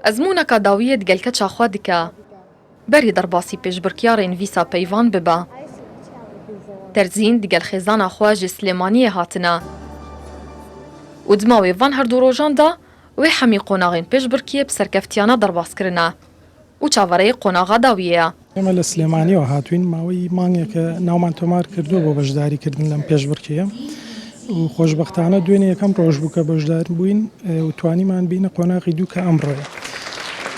ئەزمونەکە داویە دگەلکە چاخوا دکە بەری دەرباسی پێشبڕکیارên vîsa peyvan bibe. Terzîn digel xêzana xwe ji Silêmaniyê hatine û dima wê van her du rojan de wê hemî qonaxên pêşbirkiyê bi serkeftiyana derbas kirine û çavareyê qonaxa dawî ye. ئێمە لە سلێمانیەوە هاتوین ماوەی مانگێکە ناومان تۆمار کردووە بۆ بەشداریکردن لەم پێشبڕکیە و خۆشبەختانە دوێنێ یەکەم ڕۆژ بوو کە بەشدار بووین و توانیمان بینە قۆناغی دوو کە ئەمڕۆیە.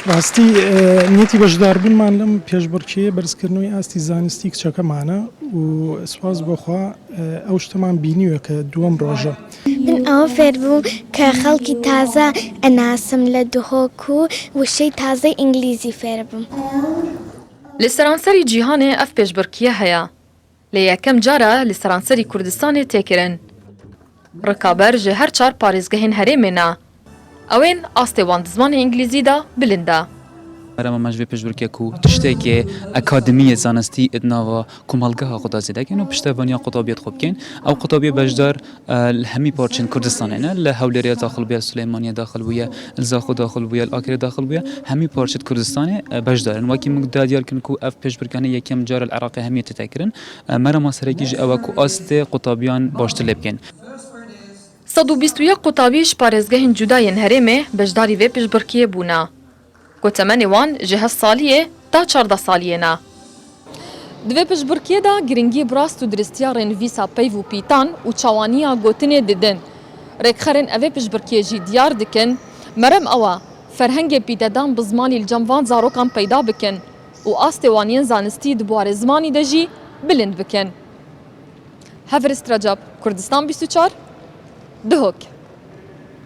ڕاستی نیەتی بەشداربوونمان لەم پێشبڕکیە بەرزکردنەوەی ئاستی زانستی کچەکەمانە و سوپاس بۆخوا ئەو شتەمان بینیوە کە دووەم ڕۆژە. من ئەوە فێر بووم کە خەڵکی تازە ئەناسم لە دهۆک و وشەی تازەی ئینگلیزی فێر بووم. Li seranserî cîhanê ev pêşbirkiye heye. Lê yekem cara li seranserî Kurdistanê têkirin. Rikaber ji her çar parêzgehên herêmê ne. Ew ên astê wan di zimanê înglîzî de bilind e. Merhaba mecbê pêşbirkiya ku tiştekê akademiyê zanistî idnava komalgeha xwe da zêdekin û piştevaniya qutabiyet xwe bikin. Ew qutabiye bejdar li hemî parçên Kurdistanê ne, li Hewlêrê daxil bûye, Silêmaniyê daxil bûye, li Zaxo daxil bûye, li Akirê daxil bûye, hemî parçên Kurdistanê bejdar in. Wekî min diyar kirin ku ev pêşbirkiyanê yekem cara li Iraqê hemî tê tekirin. Merhema serekî ji ew e ku astê qutabiyan baştir lê bikin. 121 qutabî ji parêzgehên cudayên herêmê beşdarî vê pêşbirkiyê bûne. Gotemenê wan ji 7 saliyê ta 14 saliyê ne. Di vê pêşbirkiyê de giringî bi rast û diristiyarên vîsa peyv û pîtan û çawaniya gotinê didin. Rêkxerên evê pêşbirkiyê jî diyar dikin merem ew e ferhengê pîtedan bi zimanî li cem van zarokan peyda bikin û astê waniyên zanistî di buarê zimanî de jî bilind bikin. Heverist Recep, Kurdistan 24, Duhok.